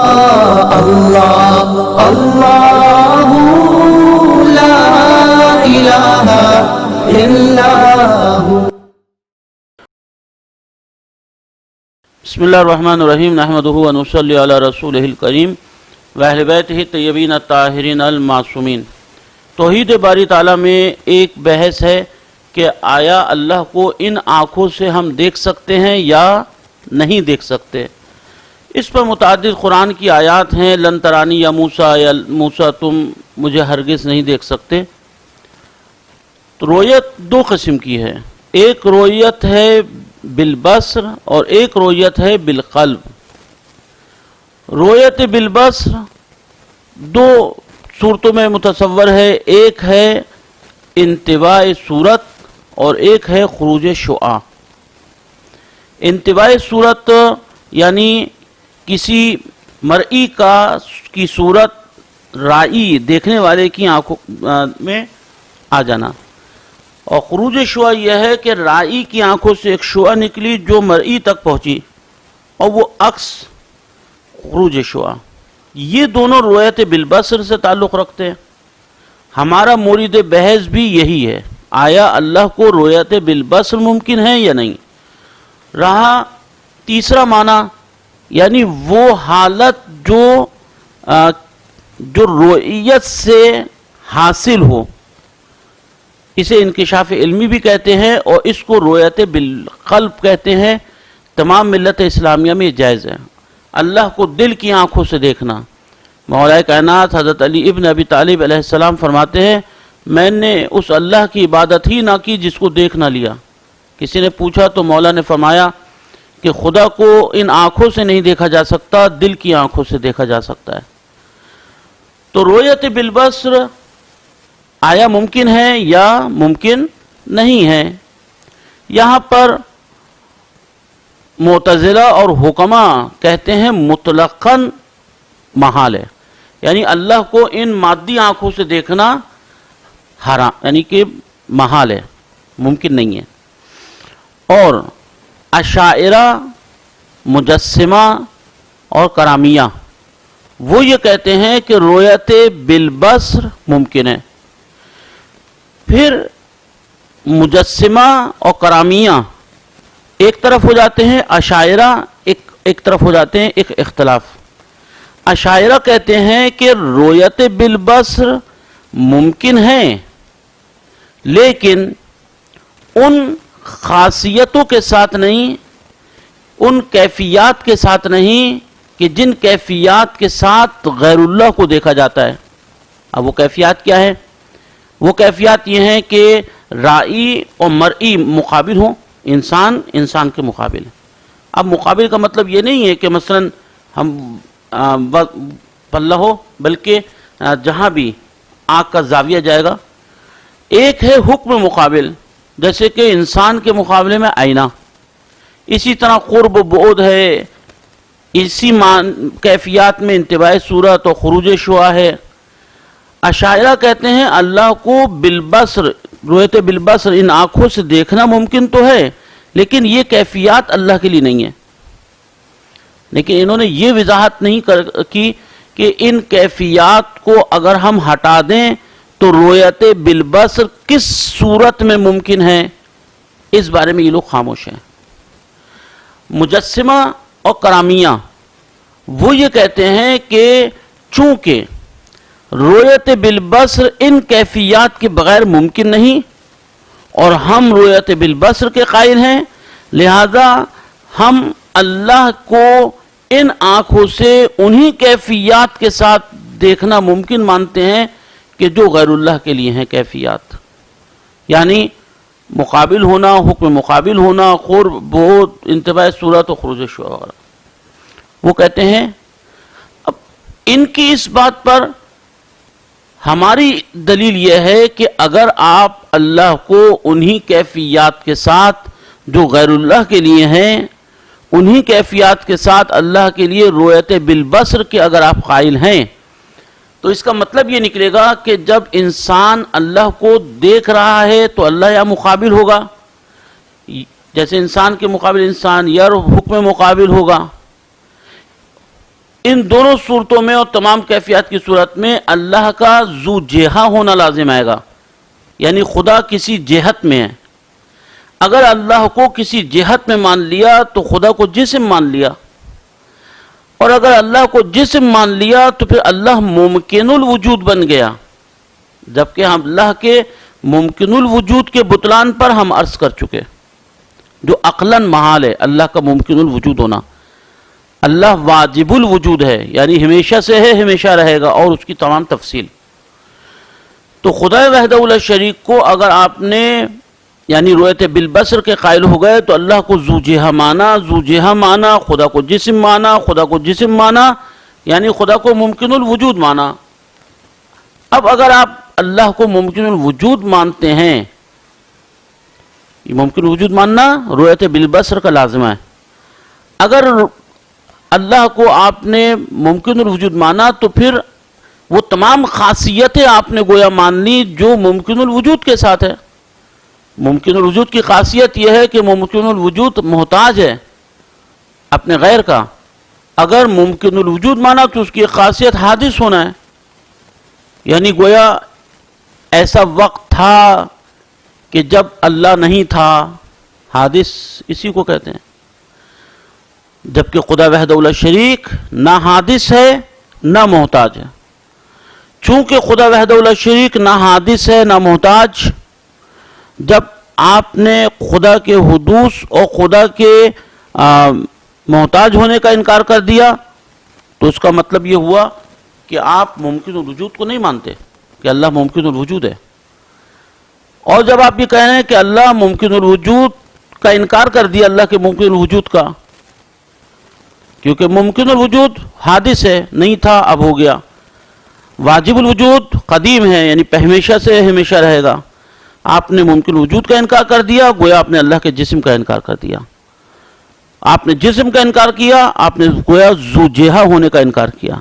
اللہ اللہ لا الہ الا ہو۔ بسم اللہ الرحمن الرحیم، نحمدہ و نصلی علی رسولہ الکریم و اہل بیتہ الطیبین الطاہرین المعصومین۔ توحید باری تعالیٰ میں ایک بحث ہے کہ آیا اللہ کو ان آنکھوں سے ہم دیکھ سکتے ہیں یا نہیں دیکھ سکتے۔ اس پر متعدد قرآن کی آیات ہیں، لن ترانی یا موسیٰ تم مجھے ہرگز نہیں دیکھ سکتے۔ تو رؤیت دو قسم کی ہے، ایک رؤیت ہے بالبصر اور ایک رؤیت ہے بالقلب۔ رؤیت بالبصر دو صورتوں میں متصور ہے، ایک ہے انتباہ صورت اور ایک ہے خروج شعاع۔ انتباہ صورت یعنی کسی مرئی کی صورت رائی دیکھنے والے کی آنکھوں میں آ جانا، اور خروج شعاع یہ ہے کہ رائی کی آنکھوں سے ایک شعاع نکلی جو مرئی تک پہنچی، اور وہ عکس خروج شعاع۔ یہ دونوں رؤیت بالبصر سے تعلق رکھتے ہیں۔ ہمارا مورد بحث بھی یہی ہے، آیا اللہ کو رؤیت بالبصر ممکن ہے یا نہیں۔ رہا تیسرا معنی، یعنی وہ حالت جو رؤیت سے حاصل ہو، اسے انکشاف علمی بھی کہتے ہیں اور اس کو رؤیت بالقلب کہتے ہیں۔ تمام ملت اسلامیہ میں جائز ہے اللہ کو دل کی آنکھوں سے دیکھنا۔ مولا کائنات حضرت علی ابن ابی طالب علیہ السلام فرماتے ہیں، میں نے اس اللہ کی عبادت ہی نہ کی جس کو دیکھ نہ لیا۔ کسی نے پوچھا تو مولا نے فرمایا کہ خدا کو ان آنکھوں سے نہیں دیکھا جا سکتا، دل کی آنکھوں سے دیکھا جا سکتا ہے۔ تو رؤیت بالبصر آیا ممکن ہے یا ممکن نہیں ہے۔ یہاں پر معتزلہ اور حکماء کہتے ہیں مطلقاً محال ہے، یعنی اللہ کو ان مادی آنکھوں سے دیکھنا حرام، یعنی کہ محال ہے، ممکن نہیں ہے۔ اور اشاعرہ، مجسمہ اور کرامیہ وہ یہ کہتے ہیں کہ رؤیت بالبصر ممکن ہے۔ پھر مجسمہ اور کرامیہ ایک طرف ہو جاتے ہیں، اشاعرہ ایک طرف ہو جاتے ہیں، ایک اختلاف۔ اشاعرہ کہتے ہیں کہ رؤیت بالبصر ممکن ہے، لیکن ان خاصیتوں کے ساتھ نہیں، ان کیفیات کے ساتھ نہیں کہ جن کیفیات کے ساتھ غیر اللہ کو دیکھا جاتا ہے۔ اب وہ کیفیات کیا ہے؟ وہ کیفیات یہ ہیں کہ رائی اور مرئی مقابل ہوں، انسان کے مقابل۔ اب مقابل کا مطلب یہ نہیں ہے کہ مثلا ہم پلہ ہو، بلکہ جہاں بھی آنکھ کا زاویہ جائے گا۔ ایک ہے حکم مقابل، جیسے کہ انسان کے مقابلے میں آئینہ، اسی طرح قرب و بعد ہے، اسی کیفیات میں انتباہ صورت اور خروج شعاع ہے۔ اشاعرہ کہتے ہیں اللہ کو بالبصر، رؤیت بالبصر ان آنکھوں سے دیکھنا ممکن تو ہے، لیکن یہ کیفیات اللہ کے لیے نہیں ہے۔ لیکن انہوں نے یہ وضاحت نہیں کی کہ ان کیفیات کو اگر ہم ہٹا دیں تو رؤیت بالبصر کس صورت میں ممکن ہے، اس بارے میں یہ لوگ خاموش ہیں۔ مجسمہ اور کرامیہ وہ یہ کہتے ہیں کہ چونکہ رؤیت بالبصر ان کیفیات کے بغیر ممکن نہیں اور ہم رؤیت بالبصر کے قائل ہیں، لہذا ہم اللہ کو ان آنکھوں سے انہی کیفیات کے ساتھ دیکھنا ممکن مانتے ہیں کہ جو غیر اللہ کے لیے ہیں کیفیات، یعنی مقابل ہونا، حکم مقابل ہونا، قرب، بعد، انتباہ صورت و خروج شعاع وغیرہ۔ وہ کہتے ہیں اب ان کی اس بات پر ہماری دلیل یہ ہے کہ اگر آپ اللہ کو انہی کیفیات کے ساتھ جو غیر اللہ کے لیے ہیں، انہی کیفیات کے ساتھ اللہ کے لیے رؤیت بالبصر کے اگر آپ قائل ہیں، تو اس کا مطلب یہ نکلے گا کہ جب انسان اللہ کو دیکھ رہا ہے تو اللہ یا مقابل ہوگا، جیسے انسان کے مقابل انسان، یا حکم مقابل ہوگا، ان دونوں صورتوں میں اور تمام کیفیات کی صورت میں اللہ کا ذو جہہ ہونا لازم آئے گا، یعنی خدا کسی جہت میں ہے۔ اگر اللہ کو کسی جہت میں مان لیا تو خدا کو جسم مان لیا، اور اگر اللہ کو جسم مان لیا تو پھر اللہ ممکن الوجود بن گیا، جبکہ ہم اللہ کے ممکن الوجود کے بطلان پر ہم عرض کر چکے، جو عقلاً محال ہے اللہ کا ممکن الوجود ہونا۔ اللہ واجب الوجود ہے، یعنی ہمیشہ سے ہے، ہمیشہ رہے گا، اور اس کی تمام تفصیل۔ تو خدا وحدہ لا شریک کو اگر آپ نے یعنی رؤیت بالبصر کے قائل ہو گئے تو اللہ کو ذو جہہ مانا، ذو جہہ مانا، خدا کو جسم مانا، خدا کو جسم مانا، یعنی خدا کو ممکن الوجود مانا۔ اب اگر آپ اللہ کو ممکن الوجود مانتے ہیں، یہ ممکن الوجود ماننا رؤیت بالبصر کا لازمہ ہے۔ اگر اللہ کو آپ نے ممکن الوجود مانا تو پھر وہ تمام خاصیتیں آپ نے گویا مان لی جو ممکن الوجود کے ساتھ ہے۔ ممکن الوجود کی خاصیت یہ ہے کہ ممکن الوجود محتاج ہے اپنے غیر کا۔ اگر ممکن الوجود مانا تو اس کی خاصیت حادث ہونا ہے، یعنی گویا ایسا وقت تھا کہ جب اللہ نہیں تھا، حادث اسی کو کہتے ہیں۔ جبکہ خدا وحدہ لا شریک نہ حادث ہے نہ محتاج ہے۔ چونکہ خدا وحدہ لا شریک نہ حادث ہے نہ محتاج، جب آپ نے خدا کے حدوث اور خدا کے محتاج ہونے کا انکار کر دیا تو اس کا مطلب یہ ہوا کہ آپ ممکن الوجود کو نہیں مانتے کہ اللہ ممکن الوجود ہے۔ اور جب آپ یہ کہہ رہے ہیں کہ اللہ ممکن الوجود کا انکار کر دیا اللہ کے ممکن الوجود کا، کیونکہ ممکن الوجود حادث ہے، نہیں تھا اب ہو گیا، واجب الوجود قدیم ہے یعنی ہمیشہ سے ہمیشہ رہے گا، آپ نے ممکن وجود کا انکار کر دیا، گویا آپ نے اللہ کے جسم کا انکار کر دیا۔ آپ نے جسم کا انکار کیا، آپ نے گویا ذو جہہ ہونے کا انکار کیا۔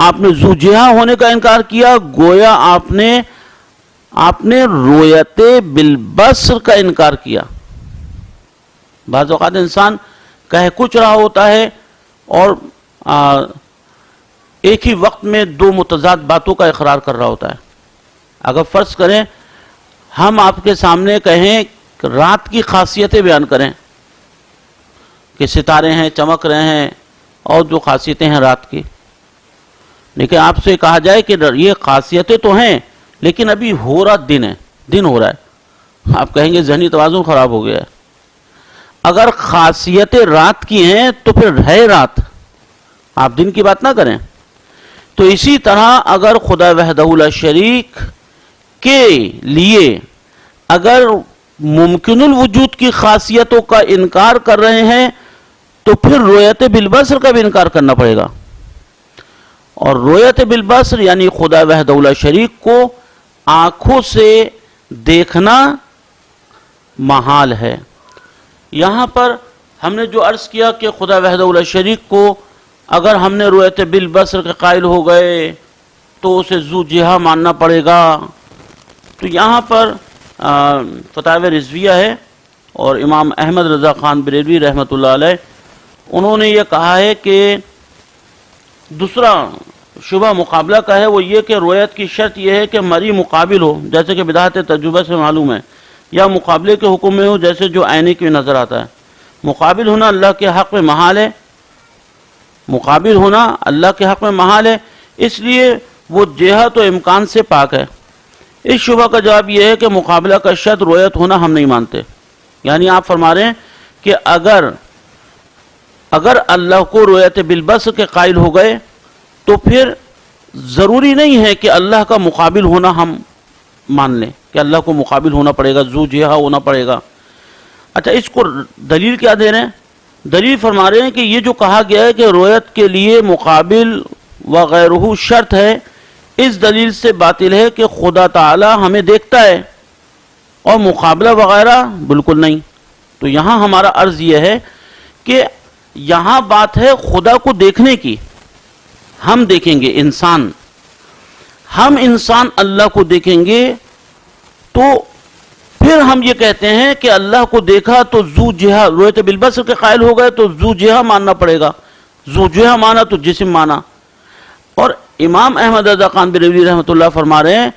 آپ نے ذو جہہ ہونے کا انکار کیا، گویا آپ نے رؤیت بالبصر کا انکار کیا۔ بعض اوقات انسان کہہ کچھ رہا ہوتا ہے اور ایک ہی وقت میں دو متضاد باتوں کا اقرار کر رہا ہوتا ہے۔ اگر فرض کریں ہم آپ کے سامنے کہیں کہ رات کی خاصیتیں بیان کریں کہ ستارے ہیں، چمک رہے ہیں اور جو خاصیتیں ہیں رات کی، لیکن آپ سے کہا جائے کہ یہ خاصیتیں تو ہیں لیکن ابھی ہو رہا دن ہو رہا ہے، آپ کہیں گے ذہنی توازن خراب ہو گیا ہے۔ اگر خاصیتیں رات کی ہیں تو پھر ہے رات، آپ دن کی بات نہ کریں۔ تو اسی طرح اگر خدا وحدہ لا شریک کے لیے اگر ممکن الوجود کی خاصیتوں کا انکار کر رہے ہیں تو پھر رؤیت بالبصر کا بھی انکار کرنا پڑے گا۔ اور رؤیت بالبصر یعنی خدا وحدہ لا شریک کو آنکھوں سے دیکھنا محال ہے۔ یہاں پر ہم نے جو عرض کیا کہ خدا وحدہ لا شریک کو اگر ہم نے رؤیت بالبصر کے قائل ہو گئے تو اسے ذو جہہ ماننا پڑے گا، تو یہاں پر فتاوی رضویہ ہے اور امام احمد رضا خان بریلوی رحمۃ اللہ علیہ انہوں نے یہ کہا ہے کہ دوسرا شبہ مقابلہ کا ہے، وہ یہ کہ رؤیت کی شرط یہ ہے کہ مری مقابل ہو، جیسے کہ بداہت تجربہ سے معلوم ہے، یا مقابلے کے حکم میں ہو جیسے جو عینے کی نظر آتا ہے۔ مقابل ہونا اللہ کے حق میں محال ہے، مقابل ہونا اللہ کے حق میں محال ہے، اس لیے وہ جہت و امکان سے پاک ہے۔ اس شبہ کا جواب یہ ہے کہ مقابلہ کا شرط رؤیت ہونا ہم نہیں مانتے، یعنی آپ فرما رہے ہیں کہ اگر اللہ کو رؤیت بالبصر کے قائل ہو گئے تو پھر ضروری نہیں ہے کہ اللہ کا مقابل ہونا ہم مان لیں کہ اللہ کو مقابل ہونا پڑے گا، ذو جہہ ہونا پڑے گا۔ اچھا، اس کو دلیل کیا دے رہے ہیں؟ دلیل فرما رہے ہیں کہ یہ جو کہا گیا ہے کہ رؤیت کے لیے مقابل وغیرہ شرط ہے، اس دلیل سے باطل ہے کہ خدا تعالی ہمیں دیکھتا ہے اور مقابلہ وغیرہ بالکل نہیں۔ تو یہاں ہمارا عرض یہ ہے کہ یہاں بات ہے خدا کو دیکھنے کی، ہم دیکھیں گے انسان اللہ کو دیکھیں گے تو پھر ہم یہ کہتے ہیں کہ اللہ کو دیکھا تو ذو جہہ، رؤیت بالبصر کے قائل ہو گئے تو ذو جہہ ماننا پڑے گا، ذو جہہ مانا تو جسم مانا. اور امام احمد رضا خان بریلوی رحمۃ اللہ فرما رہے ہیں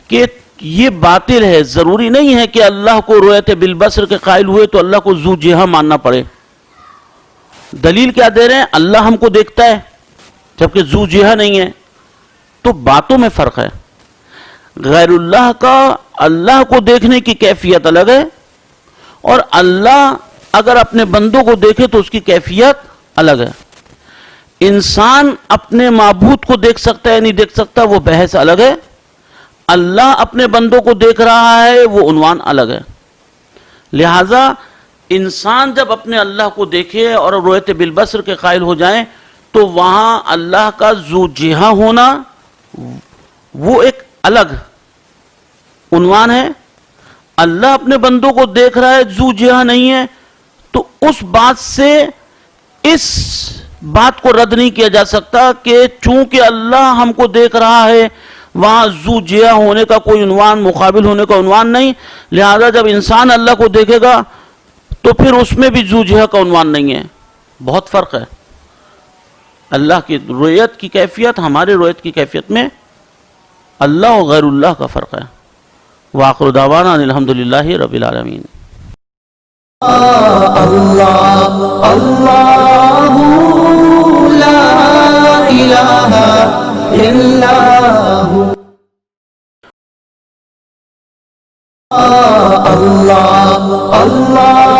کہ یہ باطل ہے. ضروری نہیں ہے کہ اللہ کو رؤیت بالبصر کے قائل ہوئے تو اللہ کو ذو جہہ ماننا پڑے. دلیل کیا دے رہے ہیں؟ اللہ ہم کو دیکھتا ہے جبکہ ذو جہہ نہیں ہے. تو باتوں میں فرق ہے. غیر اللہ کا اللہ کو دیکھنے کی کیفیت الگ ہے، اور اللہ اگر اپنے بندوں کو دیکھے تو اس کی کیفیت الگ ہے. انسان اپنے معبود کو دیکھ سکتا ہے نہیں دیکھ سکتا، وہ بحث الگ ہے. اللہ اپنے بندوں کو دیکھ رہا ہے، وہ عنوان الگ ہے. لہذا انسان جب اپنے اللہ کو دیکھے اور رؤیت بالبصر کے قائل ہو جائیں تو وہاں اللہ کا ذو جہہ ہونا وہ ایک الگ عنوان ہے. اللہ اپنے بندوں کو دیکھ رہا ہے، ذو جہہ نہیں ہے، تو اس بات سے اس بات کو رد نہیں کیا جا سکتا کہ چونکہ اللہ ہم کو دیکھ رہا ہے وہاں ذو جہہ ہونے کا کوئی عنوان، مقابل ہونے کا عنوان نہیں. لہذا جب انسان اللہ کو دیکھے گا تو پھر اس میں بھی ذو جہہ کا عنوان نہیں ہے. بہت فرق ہے. اللہ کی رؤیت کی کیفیت ہمارے رؤیت کی کیفیت میں اللہ و غیر اللہ کا فرق ہے. وآخر دعوانا ان الحمدللہ رب العالمین. اللہ اللہ لا الہ الا ہو. اللہ اللہ